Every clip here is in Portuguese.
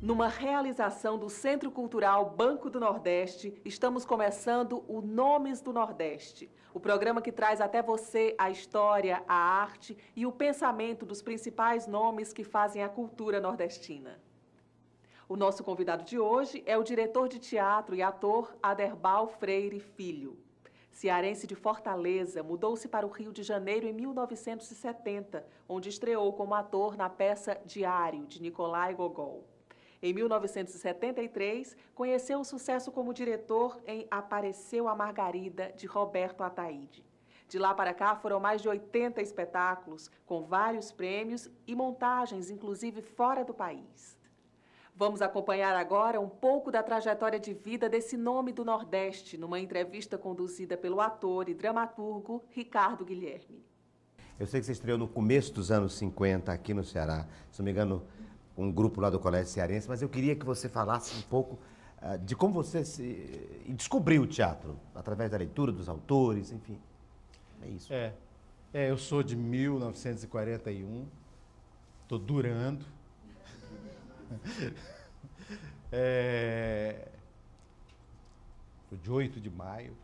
Numa realização do Centro Cultural Banco do Nordeste, estamos começando o Nomes do Nordeste, o programa que traz até você a história, a arte e o pensamento dos principais nomes que fazem a cultura nordestina. O nosso convidado de hoje é o diretor de teatro e ator Aderbal Freire Filho. Cearense de Fortaleza, mudou-se para o Rio de Janeiro em 1970, onde estreou como ator na peça Diário, de Nicolai Gogol. Em 1973, conheceu o sucesso como diretor em Apareceu a Margarida, de Roberto Ataíde. De lá para cá, foram mais de 80 espetáculos, com vários prêmios e montagens, inclusive fora do país. Vamos acompanhar agora um pouco da trajetória de vida desse nome do Nordeste, numa entrevista conduzida pelo ator e dramaturgo Ricardo Guilherme. Eu sei que você estreou no começo dos anos 50 aqui no Ceará, se não me engano, um grupo lá do Colégio Cearense, mas eu queria que você falasse um pouco de como você descobriu o teatro, através da leitura dos autores, enfim. É isso. Eu sou de 1941, estou durando. Sou de 8 de maio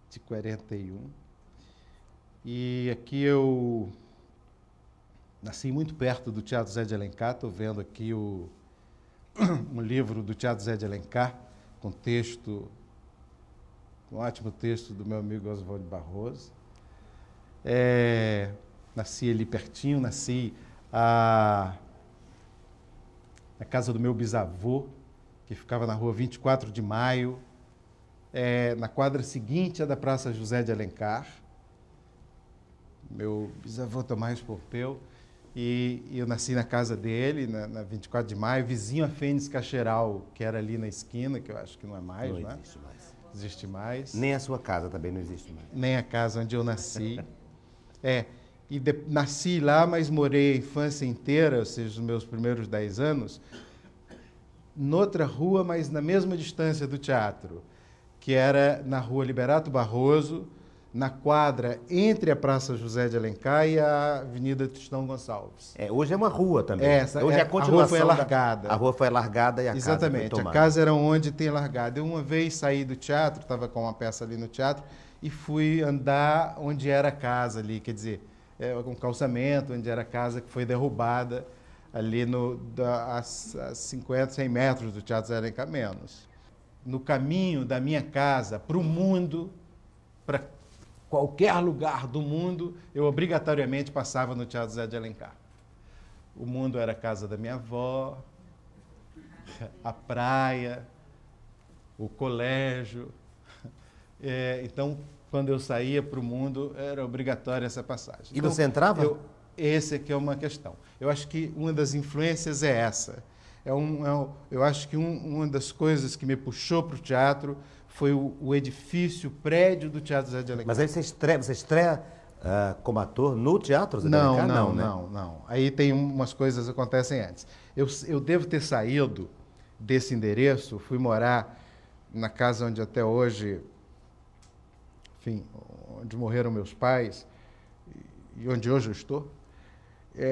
de 41. E aqui eu nasci muito perto do Teatro Zé de Alencar. Estou vendo aqui um livro do Teatro Zé de Alencar, com texto, um ótimo texto do meu amigo Oswaldo Barroso. Nasci ali pertinho, nasci na casa do meu bisavô, que ficava na rua 24 de Maio, na quadra seguinte à da Praça José de Alencar. Meu bisavô Tomás Pompeu, e eu nasci na casa dele, na 24 de Maio, vizinho a Fênix Cacheral, que era ali na esquina, que eu acho que não é mais, não né? Existe mais. Existe mais. Nem a sua casa também não existe mais. Nem a casa onde eu nasci. Nasci lá, mas morei a infância inteira, ou seja, os meus primeiros 10 anos, noutra rua, mas na mesma distância do teatro, que era na rua Liberato Barroso, na quadra entre a Praça José de Alencar e a Avenida Tristão Gonçalves. Hoje é uma rua também. Hoje a rua foi alargada. A rua foi alargada e a casa foi tomada. Exatamente, a casa era onde tem largada. Eu uma vez saí do teatro, estava com uma peça ali no teatro, e fui andar onde era a casa ali, quer dizer, um calçamento, onde era a casa que foi derrubada ali a 50, 100 metros do Teatro Zé de Alencar, menos. No caminho da minha casa para o mundo, para qualquer lugar do mundo, eu obrigatoriamente passava no Teatro Zé de Alencar. O mundo era a casa da minha avó, a praia, o colégio. Então, quando eu saía para o mundo, era obrigatória essa passagem. E você entrava? Esse aqui é uma questão. Eu acho que uma das influências é essa. Eu acho que uma das coisas que me puxou para o teatro foi o edifício, o prédio do Teatro Zé de Alencar. Mas aí você estreia como ator no Teatro Zé de Alencar? Não. Aí tem umas coisas que acontecem antes. Eu devo ter saído desse endereço, fui morar na casa onde até hoje, enfim, onde morreram meus pais e onde hoje eu estou,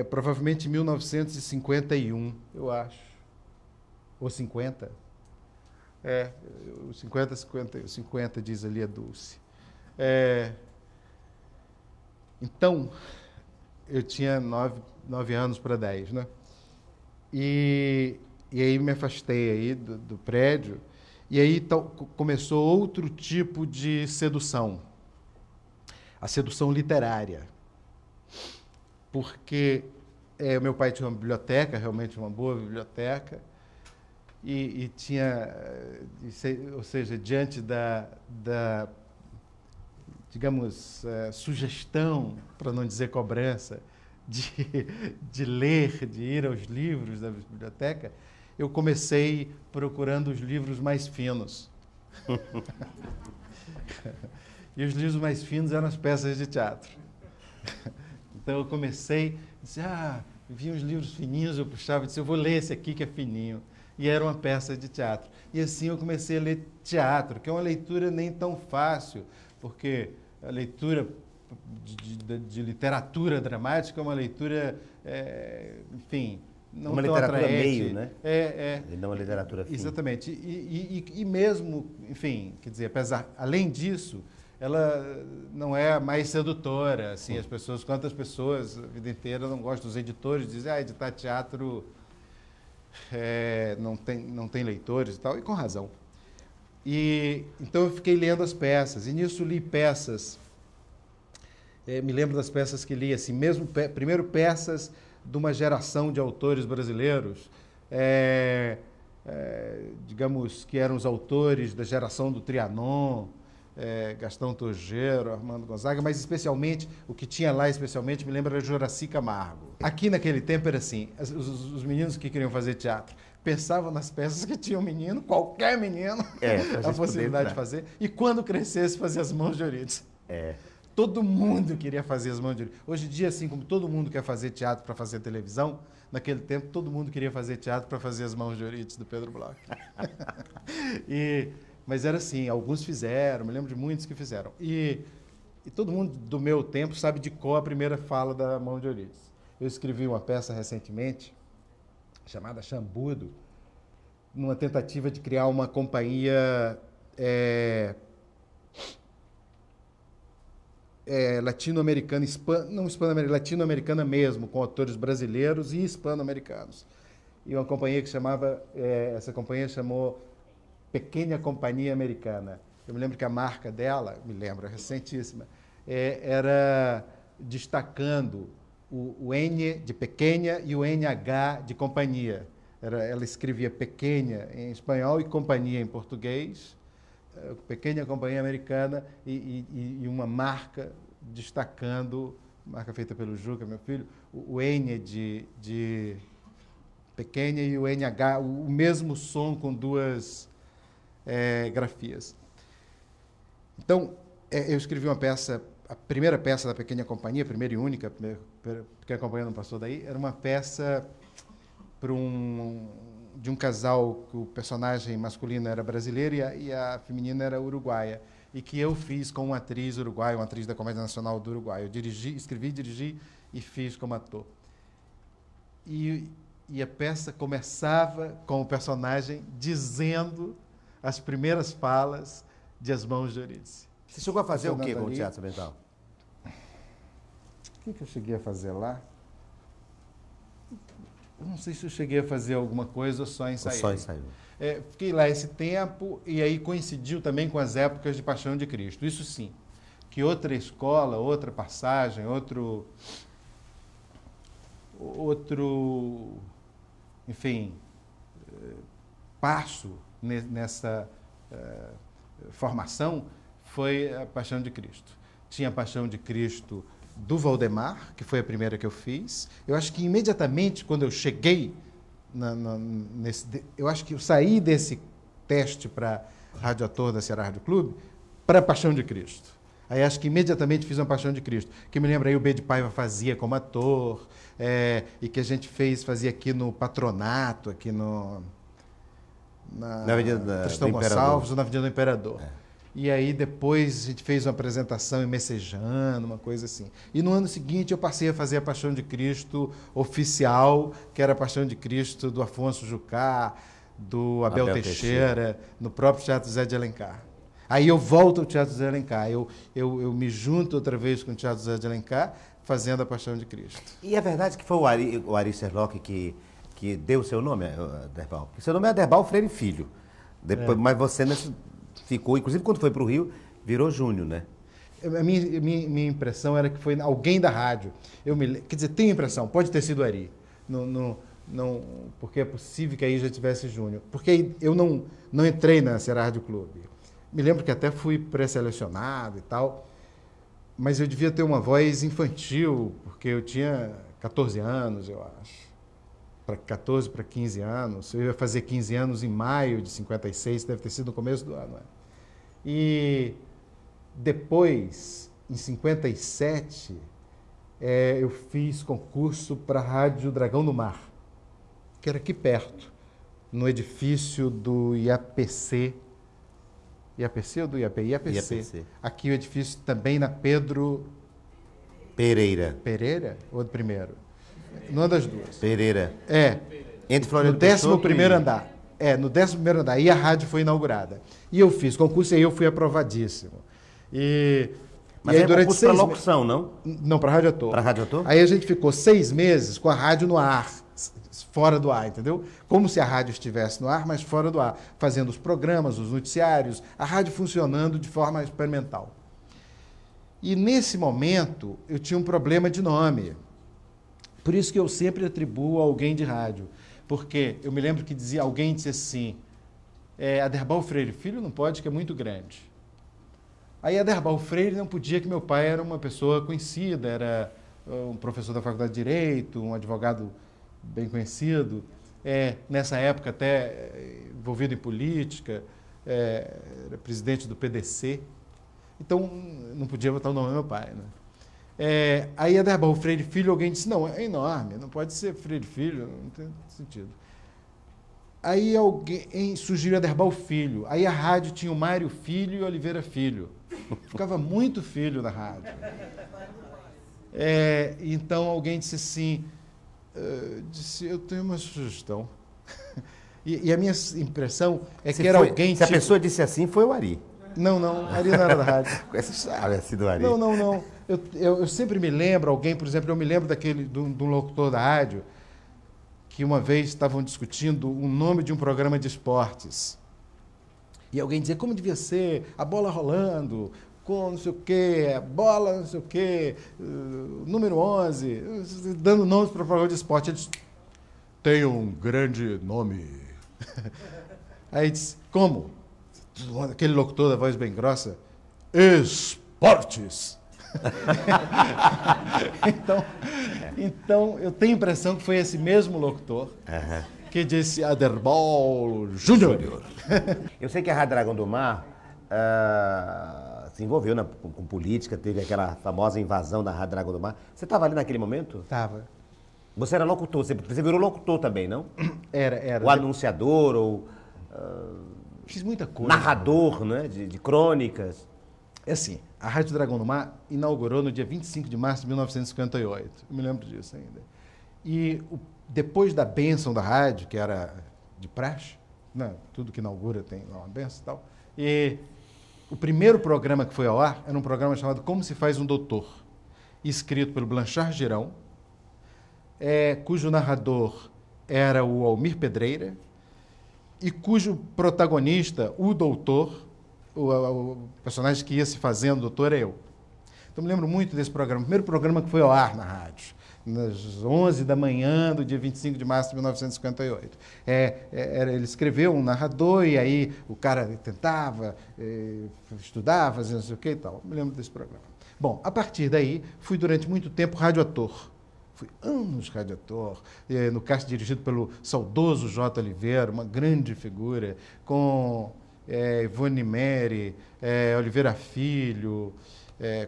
provavelmente em 1951, eu acho, ou 50. 50 diz ali a Dulce. Então, eu tinha 9 anos para 10, né? E aí me afastei aí do prédio, e aí começou outro tipo de sedução, a sedução literária. Porque meu pai tinha uma biblioteca, realmente uma boa biblioteca, e tinha, ou seja, diante da digamos, sugestão, para não dizer cobrança, de ler, de ir aos livros da biblioteca, eu comecei procurando os livros mais finos. E os livros mais finos eram as peças de teatro. Então eu comecei, vi uns livros fininhos, eu puxava e disse, eu vou ler esse aqui que é fininho. E era uma peça de teatro. E assim eu comecei a ler teatro, que é uma leitura nem tão fácil, porque a leitura de literatura dramática, uma leitura, enfim, não uma tão literatura atraente. meio, né? E não uma literatura fim. Exatamente. E mesmo, enfim, quer dizer, além disso, ela não é mais sedutora, assim, as pessoas, quantas pessoas a vida inteira não gostam, os editores dizem, editar teatro não tem leitores e tal, e com razão. Então eu fiquei lendo as peças, e nisso li peças, me lembro das peças que li, assim, primeiro peças de uma geração de autores brasileiros, digamos que eram os autores da geração do Trianon, Gastão Tojeiro, Armando Gonzaga, mas especialmente, o que tinha lá especialmente, me lembra Juraci Camargo. Aqui naquele tempo era assim, os meninos que queriam fazer teatro pensavam nas peças que tinha um menino, qualquer menino, a possibilidade de fazer, e quando crescesse fazia as mãos de Eurídice. Todo mundo queria fazer as mãos de Eurídice. Hoje em dia, assim como todo mundo quer fazer teatro para fazer televisão, naquele tempo todo mundo queria fazer teatro para fazer as mãos de Eurídice do Pedro Bloch. Mas era assim, alguns fizeram, me lembro de muitos que fizeram. E todo mundo do meu tempo sabe de cor a primeira fala da mão de Eurídice. Eu escrevi uma peça recentemente, chamada Chambudo, numa tentativa de criar uma companhia latino-americana, latino-americana mesmo, com autores brasileiros e hispano-americanos. E uma companhia que essa companhia chamou Pequena Companhia Americana. Eu me lembro que a marca dela, é recentíssima, era destacando o N de pequena e o NH de companhia. Ela escrevia pequena em espanhol e companhia em português, Pequena Companhia Americana, e uma marca destacando, marca feita pelo Juca, meu filho, o N de pequena e o NH, o mesmo som com duas grafias. Então, eu escrevi uma peça, a primeira peça da Pequena Companhia, a primeira e única, porque a companhia não passou daí, era uma peça de um casal que o personagem masculino era brasileiro e a feminina era uruguaia, e que eu fiz com uma atriz uruguaia, uma atriz da Comédia Nacional do Uruguai. Eu escrevi, dirigi e fiz como ator. E a peça começava com o personagem dizendo as primeiras falas de As Mãos de Eurídice. Você chegou a fazer o quê com o teatro experimental? O que eu cheguei a fazer lá? Eu não sei se eu cheguei a fazer alguma coisa ou só ensaiei. Só ensaiou. Fiquei lá esse tempo e aí coincidiu também com as épocas de Paixão de Cristo. Isso sim, que outra escola, outra passagem, outro enfim, passo nessa formação foi a Paixão de Cristo. Tinha a Paixão de Cristo do Valdemar, que foi a primeira que eu fiz. Eu acho que imediatamente, quando eu cheguei, eu acho que eu saí desse teste para radioator da Ceará Rádio Clube para a Paixão de Cristo. Aí acho que imediatamente fiz uma Paixão de Cristo, que me lembra aí o B de Paiva fazia como ator, e que a gente fazia aqui no Patronato, aqui na Avenida Tristão Gonçalves, ou na Avenida do Imperador. E aí depois a gente fez uma apresentação em Messejana, uma coisa assim. E no ano seguinte eu passei a fazer a Paixão de Cristo oficial, que era a Paixão de Cristo do Afonso Jucá, do Abel Teixeira, no próprio Teatro Zé de Alencar. Aí eu volto ao Teatro Zé de Alencar, eu me junto outra vez com o Teatro Zé de Alencar, fazendo a Paixão de Cristo. E é verdade que foi o Ari Serlock que deu o seu nome, Aderbal? Porque seu nome é Aderbal Freire Filho. Depois, mas você ficou, inclusive quando foi para o Rio, virou Júnior, né? A minha impressão era que foi alguém da rádio. Quer dizer, tenho impressão, pode ter sido Ari. Não, porque é possível que aí já tivesse Júnior. Porque eu não entrei na Ceará Rádio Clube. Me lembro que até fui pré-selecionado e tal, mas eu devia ter uma voz infantil, porque eu tinha 14 anos, eu acho. 14 para 15 anos. Eu ia fazer 15 anos em maio de 56, deve ter sido no começo do ano. E depois, em 57, eu fiz concurso para a Rádio Dragão do Mar, que era aqui perto, no edifício do IAPC. IAPC ou do IAPI? IAPC. Aqui o edifício também na Pedro Pereira. Pereira ou do primeiro? Numa das duas. Pereira. É. Entre Floriano No 11º Peixoto andar. No 11º andar. E a rádio foi inaugurada. E eu fiz concurso e aí eu fui aprovadíssimo. Mas e aí, é durante concurso para 6 locução, não? Não, para rádio ator. Para rádio ator? Aí a gente ficou 6 meses com a rádio no ar, fora do ar, entendeu? Como se a rádio estivesse no ar, mas fora do ar. Fazendo os programas, os noticiários, a rádio funcionando de forma experimental. E nesse momento eu tinha um problema de nome. Por isso que eu sempre atribuo a alguém de rádio. Porque eu me lembro que alguém disse assim, Aderbal Freire Filho não pode, que é muito grande. Aí Aderbal Freire não podia, que meu pai era uma pessoa conhecida, era um professor da Faculdade de Direito, um advogado bem conhecido, nessa época até envolvido em política, era presidente do PDC. Então, não podia botar o nome do meu pai, né? Aí Aderbal Freire Filho, alguém disse, não, é enorme, não pode ser Freire Filho, não tem sentido. Aí alguém sugeriu Aderbal Filho. Aí a rádio tinha o Mário Filho e Oliveira Filho. Ficava muito filho na rádio. Então alguém disse assim, eu tenho uma sugestão. E a minha impressão é que era alguém... Se a pessoa disse assim, foi o Ari. Não, Ari não era da rádio. Essa chave assim do Ari. Não. Eu sempre me lembro, alguém, por exemplo, eu me lembro de um locutor da rádio, que uma vez estavam discutindo o nome de um programa de esportes. E alguém dizia como devia ser, a bola rolando, com não sei o quê, bola não sei o quê, número 11, dando nomes para o programa de esporte. Eles tem um grande nome. Aí disse, como? Aquele locutor da voz bem grossa, esportes. Então, eu tenho a impressão que foi esse mesmo locutor que disse Aderbal Júnior. Eu sei que a Rádio Dragão do Mar se envolveu com política, teve aquela famosa invasão da Rádio Dragão do Mar. Você estava ali naquele momento? Estava. Você era locutor, você virou locutor também, não? Era. O anunciador, ou... Fiz muita coisa. Narrador, né? De crônicas. É assim, a Rádio Dragão do Mar inaugurou no dia 25 de março de 1958. Eu me lembro disso ainda. E depois da bênção da rádio, que era de praxe, né? Tudo que inaugura tem uma bênção e tal, e o primeiro programa que foi ao ar era um programa chamado Como se Faz um Doutor, escrito pelo Blanchard Girão, cujo narrador era o Almir Pedreira, e cujo protagonista, o doutor, o personagem que ia se fazendo doutor, é eu. Então, me lembro muito desse programa. O primeiro programa que foi ao ar na rádio, nas 11 da manhã do dia 25 de março de 1958. Ele escreveu um narrador e aí o cara tentava estudar, fazer não sei o que e tal. Me lembro desse programa. Bom, a partir daí, fui durante muito tempo radioator. Fui anos radiator, no cast dirigido pelo saudoso J. Oliveira, uma grande figura, com Ivone Neri, Oliveira Filho,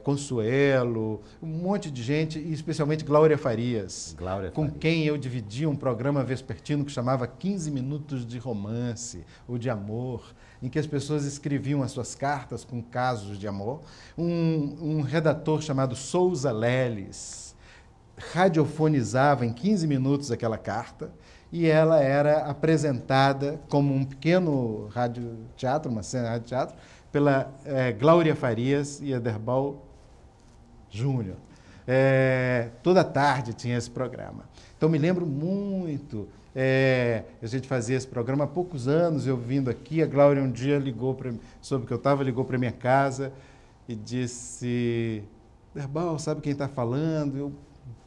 Consuelo, um monte de gente, e especialmente Glória Farias, com quem eu dividia um programa vespertino que chamava 15 Minutos de Romance ou de Amor, em que as pessoas escreviam as suas cartas com casos de amor. Um redator chamado Souza Leles radiofonizava em 15 minutos aquela carta e ela era apresentada como um pequeno radioteatro, uma cena de radioteatro, pela Glória Farias e Aderbal Júnior. Toda tarde tinha esse programa. Então, me lembro muito, a gente fazia esse programa há poucos anos, eu vindo aqui, a Glória um dia soube que eu estava, ligou para minha casa e disse, Aderbal, sabe quem está falando? Eu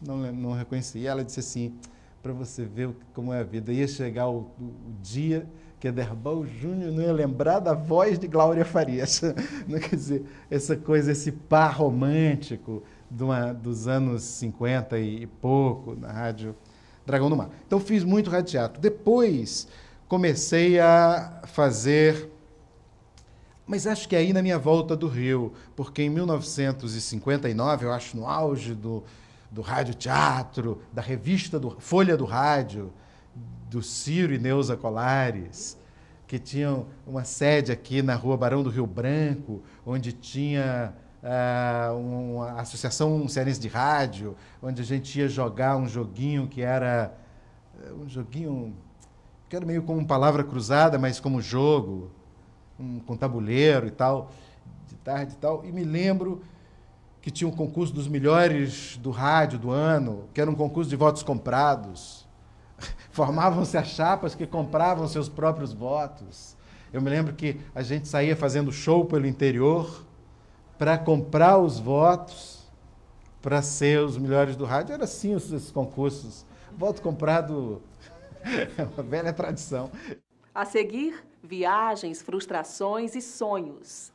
não reconheci. Ela disse assim, para você ver como é a vida, ia chegar o dia que Aderbal Júnior não ia lembrar da voz de Glória Farias. Não, quer dizer, essa coisa, esse par romântico dos anos 50 e pouco na Rádio Dragão do Mar. Então, fiz muito radioteatro. Depois, comecei a fazer... Mas acho que aí na minha volta do Rio, porque em 1959, eu acho no auge do radioteatro, da revista Folha do Rádio, do Ciro e Neuza Colares, que tinham uma sede aqui na Rua Barão do Rio Branco, onde tinha uma associação cearense de rádio, onde a gente ia jogar um joguinho que era meio como palavra cruzada, mas como jogo, com tabuleiro e tal, de tarde e tal. E me lembro que tinha um concurso dos melhores do rádio do ano, que era um concurso de votos comprados. Formavam-se as chapas que compravam seus próprios votos. Eu me lembro que a gente saía fazendo show pelo interior para comprar os votos para ser os melhores do rádio. Era assim esses concursos. Voto comprado é uma velha tradição. A seguir, viagens, frustrações e sonhos.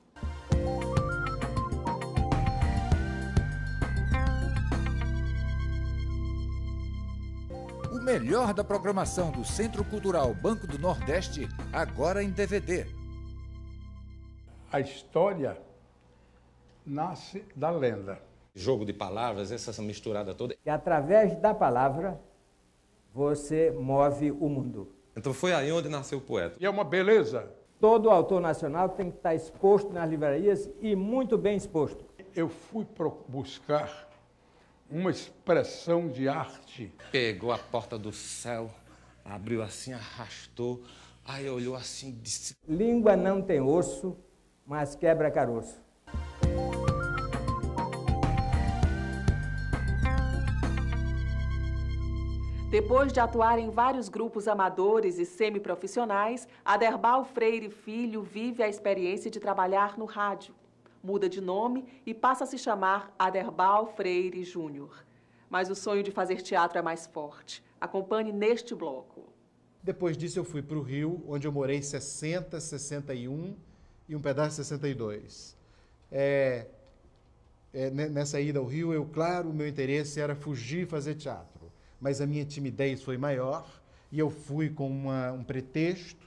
O melhor da programação do Centro Cultural Banco do Nordeste, agora em DVD. A história nasce da lenda. Jogo de palavras, essa misturada toda. E através da palavra, você move o mundo. Então foi aí onde nasceu o poeta. E é uma beleza. Todo autor nacional tem que estar exposto nas livrarias e muito bem exposto. Eu fui buscar uma expressão de arte. Pegou a porta do céu, abriu assim, arrastou, aí olhou assim e disse... Língua não tem osso, mas quebra caroço. Depois de atuar em vários grupos amadores e semiprofissionais, Aderbal Freire Filho vive a experiência de trabalhar no rádio. Muda de nome e passa a se chamar Aderbal Freire Júnior. Mas o sonho de fazer teatro é mais forte. Acompanhe neste bloco. Depois disso eu fui para o Rio, onde eu morei 60, 61 e um pedaço de 62. Nessa ida ao Rio, o meu interesse era fugir e fazer teatro. Mas a minha timidez foi maior e eu fui com um pretexto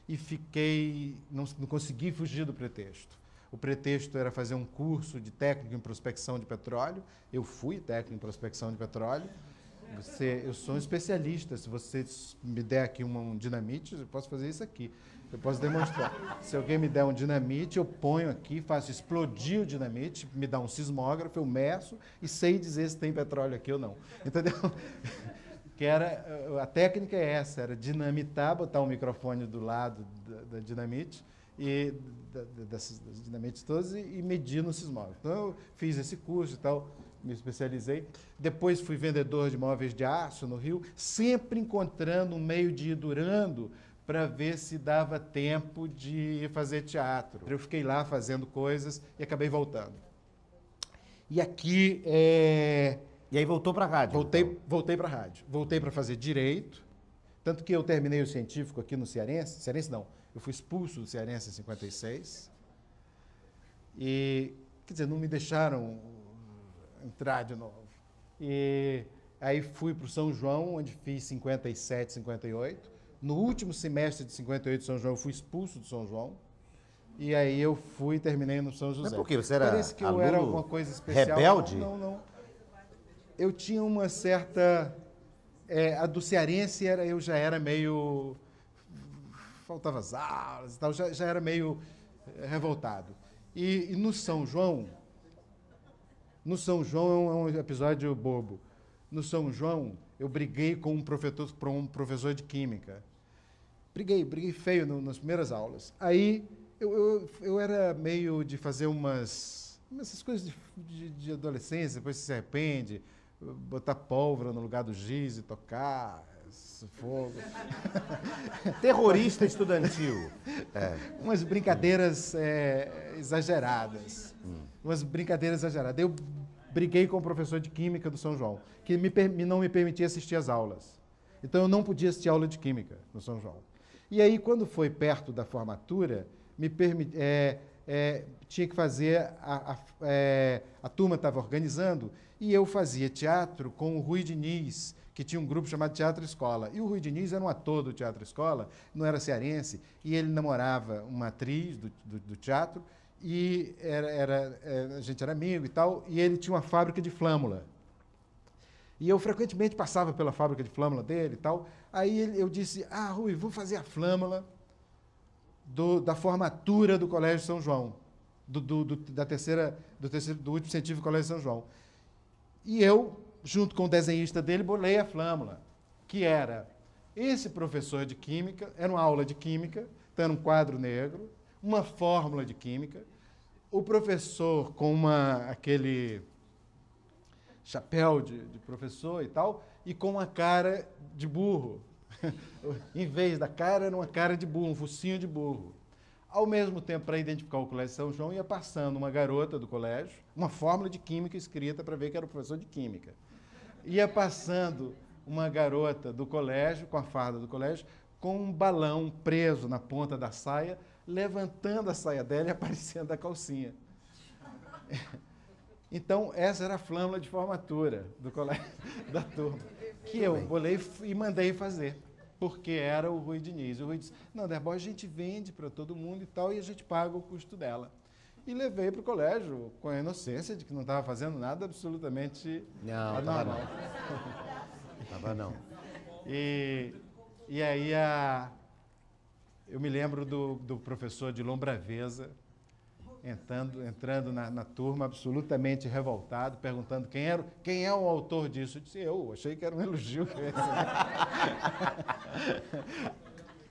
e não consegui fugir do pretexto. O pretexto era fazer um curso de técnico em prospecção de petróleo. Eu fui técnico em prospecção de petróleo. Eu sou um especialista. Se você me der aqui um dinamite, eu posso fazer isso aqui. Eu posso demonstrar. Se alguém me der um dinamite, eu ponho aqui, faço explodir o dinamite, me dá um sismógrafo, eu meço e sei dizer se tem petróleo aqui ou não. Entendeu? A técnica é essa, era dinamitar, botar um microfone do lado da dinamite, e dessas dinamites todas, e medir no sismógrafo. Então, eu fiz esse curso e tal, me especializei. Depois fui vendedor de móveis de aço no Rio, sempre encontrando um meio de ir durando para ver se dava tempo de fazer teatro. Eu fiquei lá fazendo coisas e acabei voltando. E aqui... E aí voltou para a rádio? Voltei para a rádio. Voltei para fazer direito, tanto que eu terminei o científico aqui no Cearense. Cearense não, eu fui expulso do Cearense em 56. E, quer dizer, não me deixaram entrar de novo. E aí fui para o São João, onde fiz 57, 58. No último semestre de 58 de São João, eu fui expulso do São João. E aí eu fui e terminei no São José. Mas por quê? Você era Parece que eu era alguma coisa especial. Rebelde? Não. Eu tinha uma certa... a do cearense eu já era meio... Faltava as aulas e tal, já era meio revoltado. E no São João... No São João é um episódio bobo. No São João, eu briguei com um professor de química. Briguei feio nas primeiras aulas. Aí eu era meio de fazer essas coisas de adolescência, depois você se arrepende, botar pólvora no lugar do giz e tocar, fogo. Terrorista estudantil. Umas brincadeiras exageradas. Eu briguei com o professor de química do São João, que não me permitia assistir às aulas. Então eu não podia assistir aula de química no São João. E aí, quando foi perto da formatura, tinha que fazer, a turma estava organizando, e eu fazia teatro com o Rui Diniz, que tinha um grupo chamado Teatro Escola. E o Rui Diniz era um ator do Teatro Escola, não era cearense, e ele namorava uma atriz do teatro, e a gente era amigo e tal, e ele tinha uma fábrica de flâmula. E eu frequentemente passava pela fábrica de flâmula dele e tal. Aí eu disse, Rui, vou fazer a flâmula da formatura do Colégio São João. do último científico do Colégio São João. E eu, junto com o desenhista dele, bolei a flâmula, que era esse professor de química, era uma aula de química, então era um quadro negro, uma fórmula de química, o professor com aquele chapéu de professor e tal, e com uma cara de burro. Em vez da cara, era uma cara de burro, um focinho de burro. Ao mesmo tempo, para identificar o Colégio São João, ia passando uma garota do colégio, uma fórmula de química escrita para ver que era o professor de química. Ia passando uma garota do colégio, com a farda do colégio, com um balão preso na ponta da saia, levantando a saia dela e aparecendo a calcinha. Então, essa era a flâmula de formatura do colégio, da turma, que eu bolei e mandei fazer, porque era o Rui Diniz. O Rui disse, não, Derboy, a gente vende para todo mundo e tal, e a gente paga o custo dela. E levei para o colégio com a inocência de que não estava fazendo nada absolutamente anormal. Estava não. E aí eu me lembro do professor de Lombraveza entrando na turma absolutamente revoltado, perguntando quem é o autor disso. Eu disse, eu achei que era um elogio.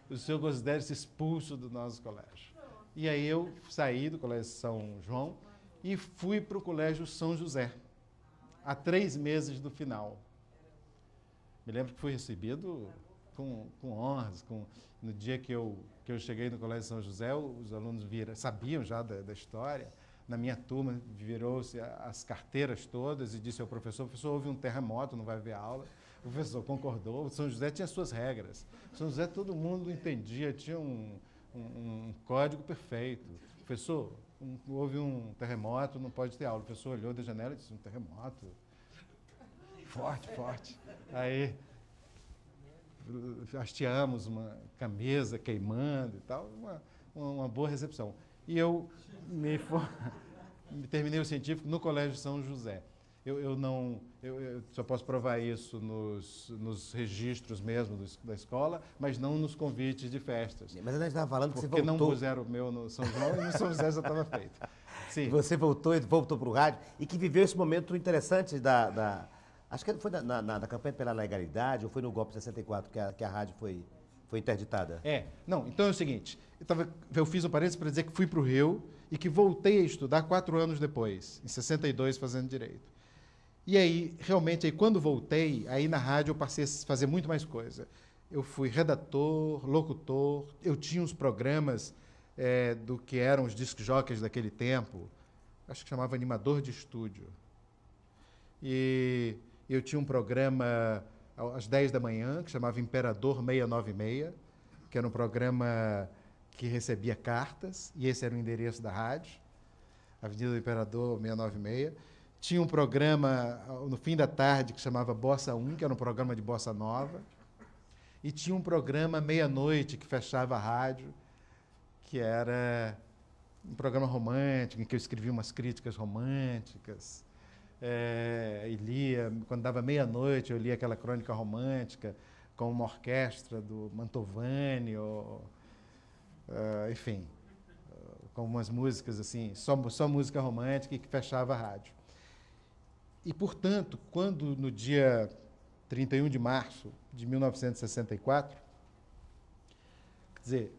O senhor considera-se expulso do nosso colégio. E aí eu saí do Colégio São João e fui para o Colégio São José, há 3 meses do final. Me lembro que fui recebido com honras. No dia que eu cheguei no Colégio São José, os alunos sabiam já da história. Na minha turma, virou-se as carteiras todas e disse ao professor, houve um terremoto, não vai haver aula. O professor concordou. O São José tinha suas regras. O São José todo mundo entendia, tinha um código perfeito. Professor, houve um terremoto, não pode ter aula. O professor olhou da janela e disse, um terremoto? Forte, forte. Aí hasteamos uma camisa queimando e tal, uma boa recepção. E eu terminei o científico no Colégio São José. Eu só posso provar isso nos registros mesmo da escola, mas não nos convites de festas. Mas a gente estava falando que você voltou. Porque não puseram o meu no São João e no São José já estava feito. Sim. Você voltou para o rádio e que viveu esse momento interessante acho que foi na campanha pela legalidade ou foi no golpe de 64 que a rádio foi interditada? Não, então é o seguinte, eu fiz um parênteses para dizer que fui para o Rio e que voltei a estudar 4 anos depois, em 62, fazendo Direito. E aí, realmente, quando voltei, aí na rádio eu passei a fazer muito mais coisa. Eu fui redator, locutor, eu tinha uns programas do que eram os disc jockeys daquele tempo, acho que chamava Animador de Estúdio. E eu tinha um programa às 10 da manhã, que chamava Imperador 696, que era um programa que recebia cartas, e esse era o endereço da rádio, Avenida do Imperador 696. Tinha um programa no fim da tarde que chamava Bossa 1, que era um programa de bossa nova, e tinha um programa meia-noite que fechava a rádio, que era um programa romântico, em que eu escrevia umas críticas românticas. E lia, quando dava meia-noite, eu lia aquela crônica romântica com uma orquestra do Mantovani, enfim, com umas músicas assim, só música romântica e que fechava a rádio. E, portanto, quando no dia 31 de março de 1964, quer dizer,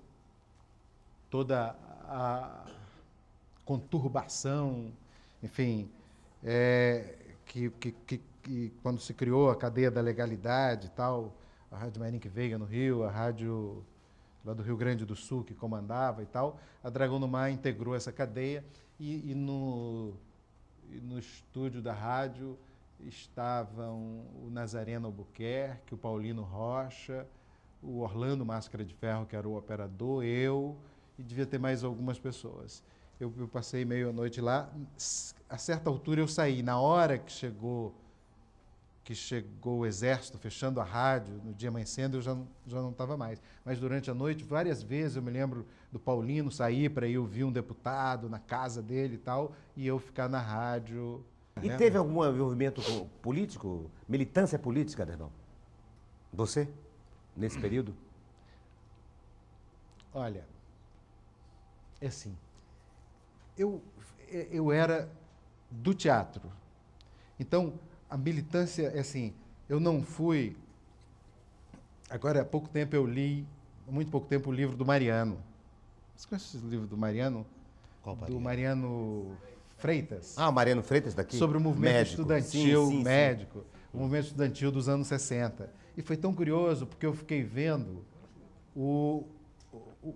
toda a conturbação, enfim, que quando se criou a cadeia da legalidade e tal, a Rádio Marinque Veiga no Rio, a rádio lá do Rio Grande do Sul que comandava e tal, a Dragão do Mar integrou essa cadeia e no estúdio da rádio estavam o Nazareno Albuquerque, o Paulino Rocha, o Orlando Máscara de Ferro, que era o operador, eu, e devia ter mais algumas pessoas. Eu passei meia-noite lá, a certa altura eu saí. Na hora que chegou o exército fechando a rádio, no dia amanhecendo, eu já não estava mais. Mas durante a noite, várias vezes, eu me lembro do Paulino sair para ir ouvir um deputado na casa dele e tal, e eu ficar na rádio. E teve algum envolvimento político, militância política, Derboy? Você, nesse período? Olha, é assim, eu era do teatro. Então, a militância, é assim, eu não fui... Agora, há pouco tempo eu li, há muito pouco tempo, o livro do Mariano. Você conhece o livro do Mariano? Qual do Mariano Freitas. Ah, o Mariano Freitas daqui? Sobre o movimento médico. estudantil, sim, médico, o movimento estudantil dos anos 60. E foi tão curioso, porque eu fiquei vendo o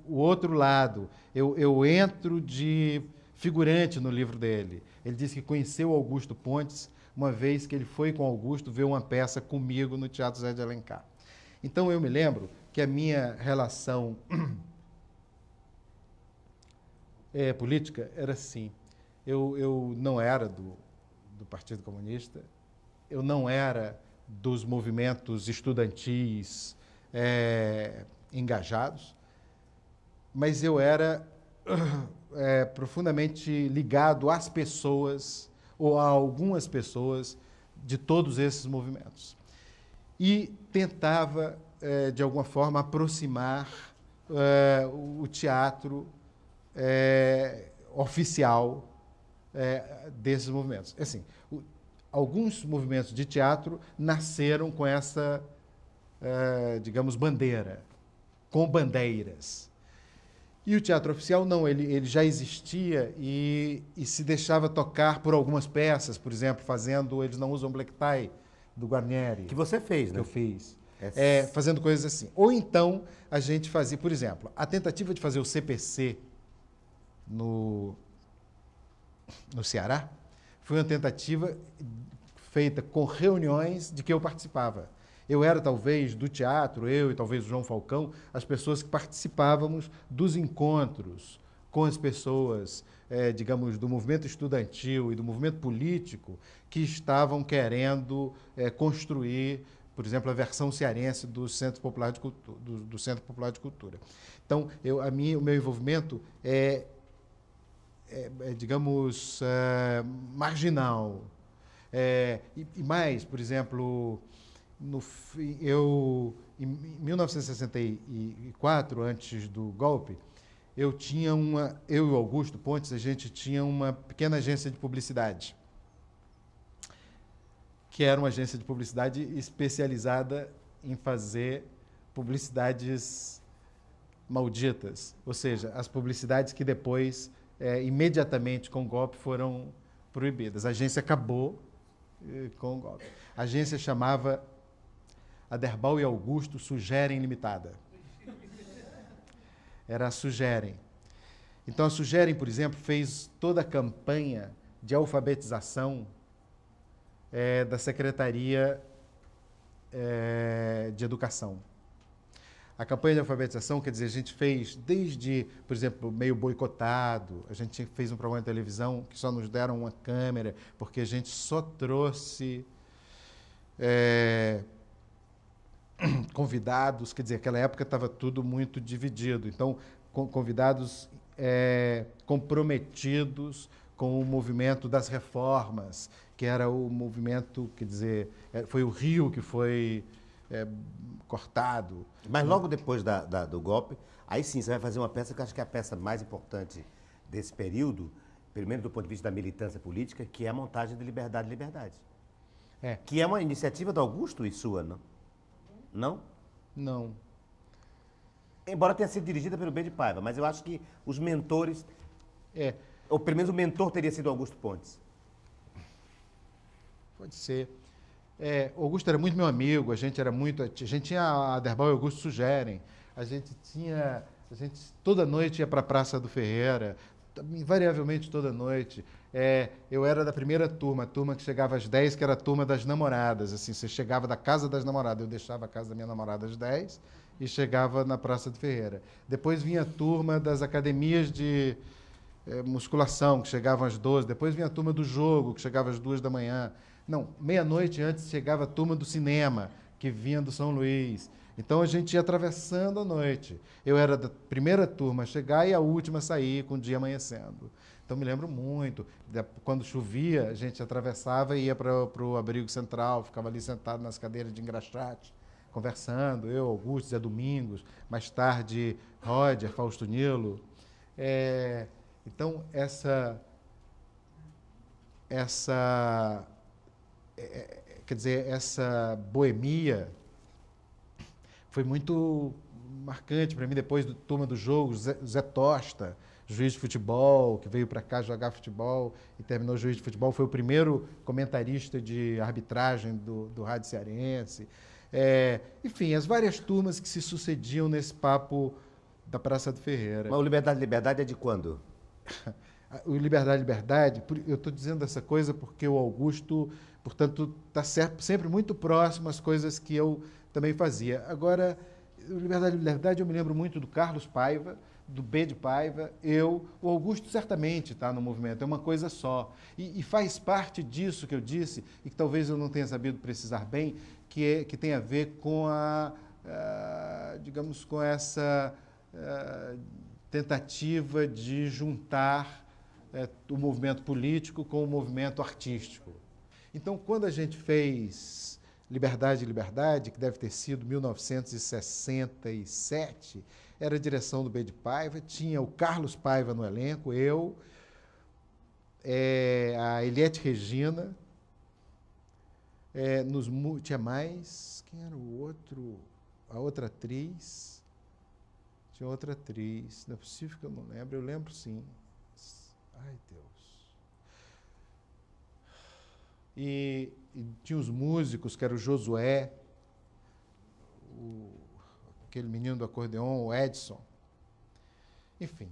outro lado. Eu entro de figurante no livro dele. Ele disse que conheceu Augusto Pontes uma vez que ele foi com Augusto ver uma peça comigo no Teatro Zé de Alencar. Então, eu me lembro que a minha relação política era assim. Eu não era do Partido Comunista, eu não era dos movimentos estudantis engajados, mas eu era profundamente ligado às pessoas, ou a algumas pessoas, de todos esses movimentos. E tentava, de alguma forma, aproximar o teatro oficial desses movimentos. Assim, alguns movimentos de teatro nasceram com essa, digamos, bandeira, com bandeiras. E o teatro oficial não, ele já existia e se deixava tocar por algumas peças, por exemplo, fazendo Eles Não Usam Black Tie, do Guarnieri. Que você fez, né? Que eu fiz. Fazendo coisas assim. Ou então, a gente fazia, por exemplo, a tentativa de fazer o CPC no Ceará foi uma tentativa feita com reuniões de que eu participava. Eu era, talvez, do teatro, eu e talvez o João Falcão, as pessoas que participávamos dos encontros com as pessoas, digamos, do movimento estudantil e do movimento político que estavam querendo construir, por exemplo, a versão cearense do Centro Popular de Cultura. Do Centro Popular de Cultura. Então, o meu envolvimento digamos, marginal. E mais, por exemplo... em 1964, antes do golpe, eu e o Augusto Pontes, a gente tinha uma pequena agência de publicidade, que era uma agência de publicidade especializada em fazer publicidades malditas, ou seja, as publicidades que depois, imediatamente com o golpe, foram proibidas. A agência acabou com o golpe. A agência chamava Aderbal e Augusto Sugerem Limitada. Era a Sugerem. Então, a Sugerem, por exemplo, fez toda a campanha de alfabetização da Secretaria de Educação. A campanha de alfabetização, quer dizer, a gente fez desde, por exemplo, meio boicotado, a gente fez um programa de televisão que só nos deram uma câmera, porque a gente só trouxe convidados, quer dizer, naquela época estava tudo muito dividido, então, convidados comprometidos com o movimento das reformas, que era o movimento, quer dizer, foi o Rio que foi cortado. Mas logo depois do golpe, aí sim você vai fazer uma peça que eu acho que é a peça mais importante desse período, primeiro do ponto de vista da militância política, que é a montagem de Liberdade, Liberdade. Que é uma iniciativa do Augusto e sua, não? Não? Não. Embora tenha sido dirigida pelo Ben de Paiva, mas eu acho que os mentores... Ou pelo menos o mentor teria sido Augusto Pontes. Pode ser. Augusto era muito meu amigo, a gente tinha a Aderbal e Augusto Sugerem, a gente toda noite ia para a Praça do Ferreira, invariavelmente toda noite. Eu era da primeira turma, a turma que chegava às 10, que era a turma das namoradas. Assim, você chegava da casa das namoradas, eu deixava a casa da minha namorada às 10 e chegava na Praça do Ferreira. Depois vinha a turma das academias de musculação, que chegavam às 12. Depois vinha a turma do jogo, que chegava às 2 da manhã. Não, meia-noite antes chegava a turma do cinema, que vinha do São Luís. Então, a gente ia atravessando a noite. Eu era da primeira turma a chegar e a última a sair, com o dia amanhecendo. Então, me lembro muito. Quando chovia, a gente atravessava e ia para o abrigo central, ficava ali sentado nas cadeiras de engraxate, conversando, eu, Augusto, Zé Domingos, mais tarde, Roger, Fausto Nilo. Então, quer dizer, essa boemia foi muito marcante para mim depois do Turma do Jogo, Zé Tosta, juiz de futebol, que veio para cá jogar futebol e terminou juiz de futebol, foi o primeiro comentarista de arbitragem do Rádio Cearense. Enfim, as várias turmas que se sucediam nesse papo da Praça do Ferreira. Mas o Liberdade é de quando? O Liberdade, eu estou dizendo essa coisa porque o Augusto, portanto, está sempre muito próximo às coisas que eu também fazia. Agora, o Liberdade eu me lembro muito do Carlos Paiva, do B de Paiva, o Augusto certamente está no movimento, é uma coisa só. E faz parte disso que eu disse, e que talvez eu não tenha sabido precisar bem, que tem a ver com digamos, com essa tentativa de juntar o movimento político com o movimento artístico. Então, quando a gente fez Liberdade, que deve ter sido 1967, era a direção do B de Paiva, tinha o Carlos Paiva no elenco, a Eliette Regina, tinha mais, quem era o outro? A outra atriz, tinha outra atriz, não é possível que eu não lembre, eu lembro sim. Ai, Deus. E tinha os músicos, que era o Josué, aquele menino do acordeon, o Edson. Enfim.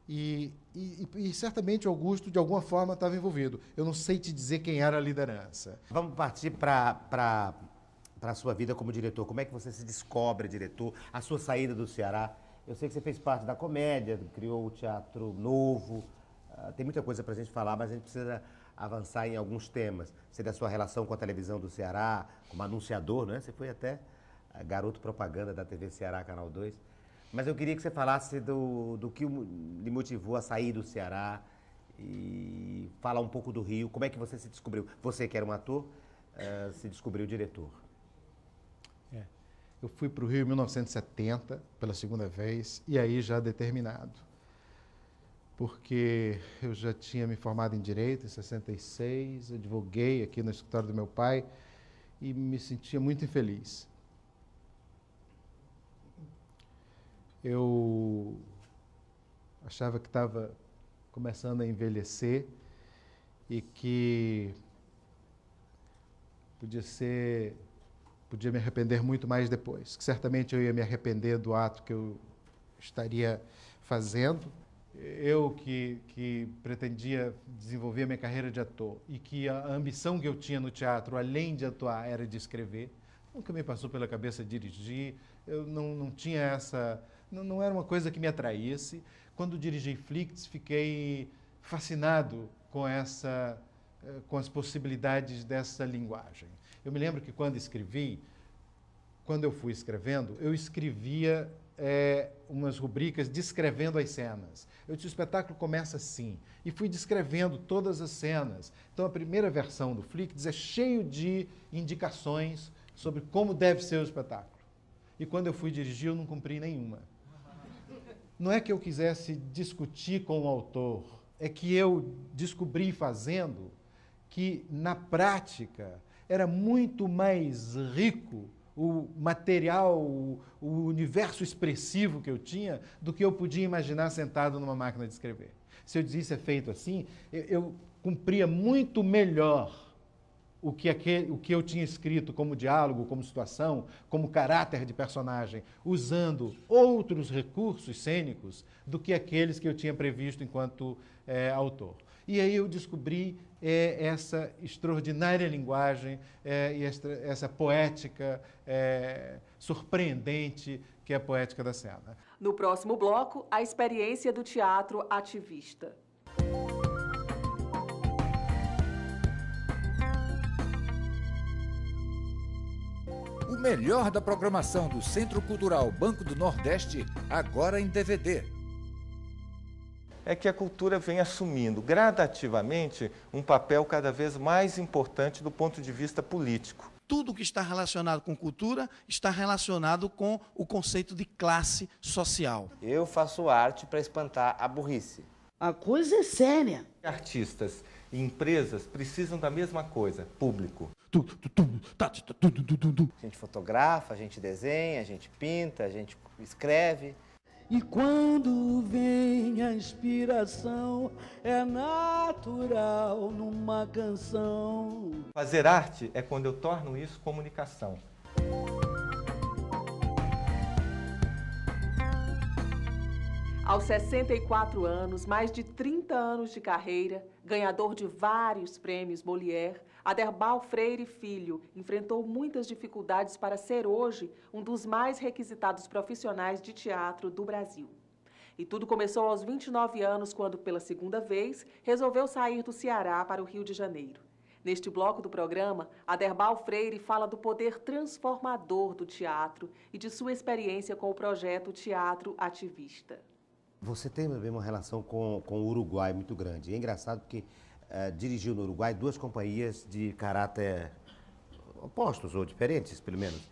E certamente o Augusto, de alguma forma, estava envolvido. Eu não sei te dizer quem era a liderança. Vamos partir para a sua vida como diretor. Como é que você se descobre diretor? A sua saída do Ceará. Eu sei que você fez parte da comédia, criou o Teatro Novo. Tem muita coisa para a gente falar, mas a gente precisa avançar em alguns temas. Você da sua relação com a televisão do Ceará, como anunciador, né? Você foi até garoto propaganda da TV Ceará, Canal 2. Mas eu queria que você falasse do que lhe motivou a sair do Ceará e falar um pouco do Rio. Como é que você se descobriu? Você que era um ator, se descobriu diretor. Eu fui para o Rio em 1970, pela segunda vez, e aí já determinado. Porque eu já tinha me formado em Direito em 66, advoguei aqui no escritório do meu pai e me sentia muito infeliz. Eu achava que estava começando a envelhecer e que podia me arrepender muito mais depois, que certamente eu ia me arrepender do ato que eu estaria fazendo. Eu que pretendia desenvolver a minha carreira de ator e que a ambição que eu tinha no teatro, além de atuar, era de escrever, nunca me passou pela cabeça dirigir, eu não tinha essa... Não era uma coisa que me atraísse. Quando dirigi Flicts, fiquei fascinado com as possibilidades dessa linguagem. Eu me lembro que quando eu fui escrevendo, eu escrevia umas rubricas descrevendo as cenas. Eu disse, o espetáculo começa assim, e fui descrevendo todas as cenas. Então, a primeira versão do Flicts é cheio de indicações sobre como deve ser o espetáculo. E quando eu fui dirigir, eu não cumpri nenhuma. Não é que eu quisesse discutir com o autor, é que eu descobri fazendo que, na prática, era muito mais rico o material, o universo expressivo que eu tinha do que eu podia imaginar sentado numa máquina de escrever. Se eu dizia é feito assim, eu cumpria muito melhor o que eu tinha escrito como diálogo, como situação, como caráter de personagem, usando outros recursos cênicos do que aqueles que eu tinha previsto enquanto autor. E aí eu descobri essa extraordinária linguagem e essa poética surpreendente que é a poética da cena. No próximo bloco, a experiência do teatro ativista. O melhor da programação do Centro Cultural Banco do Nordeste, agora em DVD. É que a cultura vem assumindo gradativamente um papel cada vez mais importante do ponto de vista político. Tudo que está relacionado com cultura está relacionado com o conceito de classe social. Eu faço arte para espantar a burrice. A coisa é séria. Artistas e empresas precisam da mesma coisa, público. A gente fotografa, a gente desenha, a gente pinta, a gente escreve. E quando vem a inspiração, é natural numa canção. Fazer arte é quando eu torno isso comunicação. Aos 64 anos, mais de 30 anos de carreira, ganhador de vários prêmios Molière, Aderbal Freire Filho enfrentou muitas dificuldades para ser hoje um dos mais requisitados profissionais de teatro do Brasil. E tudo começou aos 29 anos, quando, pela segunda vez, resolveu sair do Ceará para o Rio de Janeiro. Neste bloco do programa, Aderbal Freire fala do poder transformador do teatro e de sua experiência com o projeto Teatro Ativista. Você tem também uma relação com o Uruguai muito grande. É engraçado porque dirigiu no Uruguai duas companhias de caráter opostos ou diferentes, pelo menos.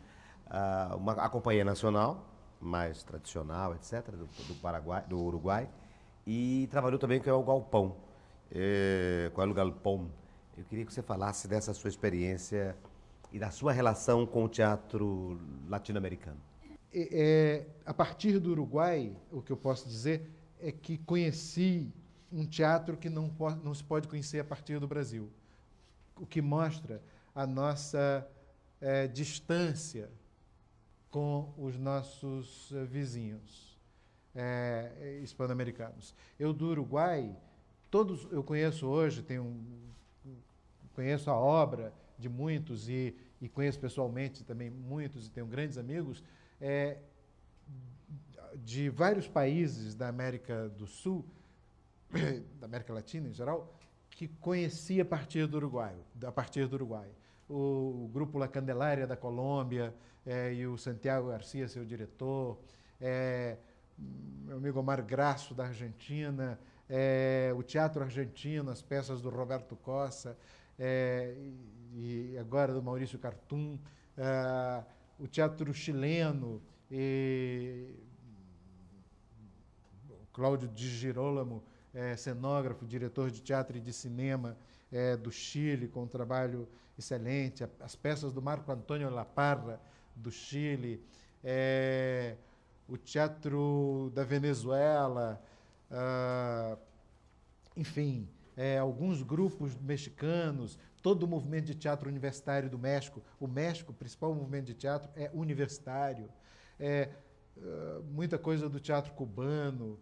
A Companhia Nacional, mais tradicional, etc., do Uruguai, e trabalhou também com o Galpão, com o Galpão. Eu queria que você falasse dessa sua experiência e da sua relação com o teatro latino-americano. A partir do Uruguai, o que eu posso dizer é que conheci um teatro que não se pode conhecer a partir do Brasil, o que mostra a nossa distância com os nossos vizinhos hispano-americanos. Eu do Uruguai, todos eu conheço hoje, conheço a obra de muitos e conheço pessoalmente também muitos e tenho grandes amigos, de vários países da América do Sul, da América Latina em geral, que conheci a partir do Uruguai. O grupo La Candelária da Colômbia, e o Santiago Garcia, seu diretor, meu amigo Omar Grasso, da Argentina, o teatro argentino, as peças do Roberto Cossa, e agora do Maurício Cartum, o teatro chileno, Cláudio Di Girolamo, cenógrafo, diretor de teatro e de cinema do Chile, com um trabalho excelente, as peças do Marco Antônio Laparra, do Chile, o teatro da Venezuela, enfim, alguns grupos mexicanos, todo o movimento de teatro universitário do México. O México, o principal movimento de teatro, é universitário. Muita coisa do teatro cubano.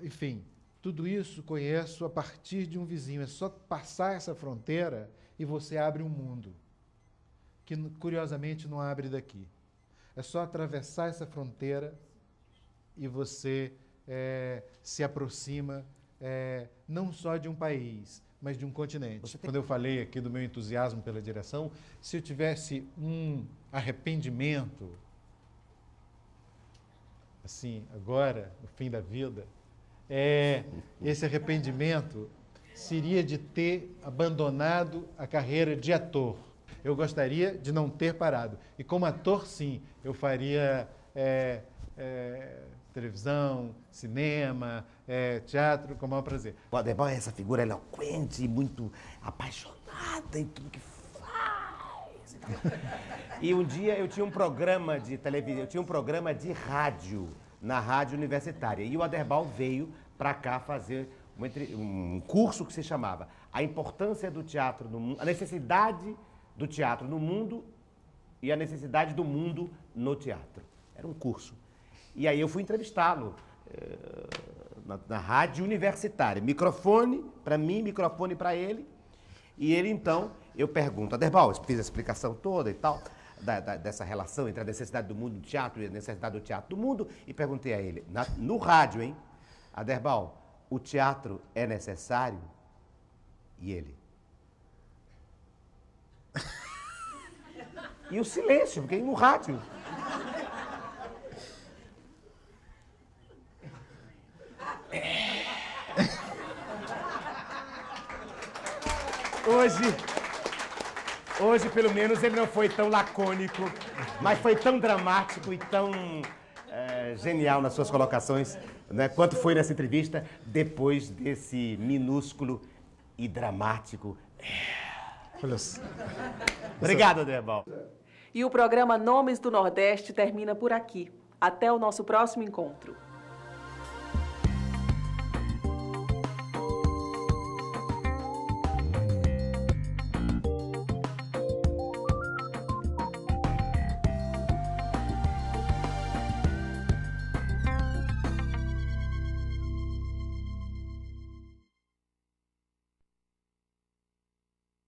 Enfim, tudo isso conheço a partir de um vizinho. É só passar essa fronteira e você abre um mundo que, curiosamente, não abre daqui. É só atravessar essa fronteira e você se aproxima não só de um país, mas de um continente. Quando eu falei aqui do meu entusiasmo pela direção, se eu tivesse um arrependimento, assim, agora, no fim da vida, esse arrependimento seria de ter abandonado a carreira de ator. Eu gostaria de não ter parado. E como ator, sim, eu faria televisão, cinema, teatro, com o maior prazer. O Aderbal é essa figura eloquente, muito apaixonada em tudo que faz. E um dia eu tinha um programa de televisão, eu tinha um programa de rádio, na rádio universitária. E o Aderbal veio para cá fazer um curso que se chamava A Importância do Teatro no Mundo, a necessidade do teatro no mundo e a necessidade do mundo no teatro. Era um curso. E aí eu fui entrevistá-lo na rádio universitária. Microfone para mim, microfone para ele. E ele, então, eu pergunto, Aderbal, fiz a explicação toda e tal, dessa relação entre a necessidade do mundo do teatro e a necessidade do teatro do mundo, e perguntei a ele, no rádio, hein, Aderbal, o teatro é necessário? E ele... E o silêncio, porque no rádio... Hoje, pelo menos, ele não foi tão lacônico, mas foi tão dramático e tão genial nas suas colocações, né? Quanto foi nessa entrevista, depois desse minúsculo e dramático. Olha só. Obrigado, Aderbal. E o programa Nomes do Nordeste termina por aqui. Até o nosso próximo encontro.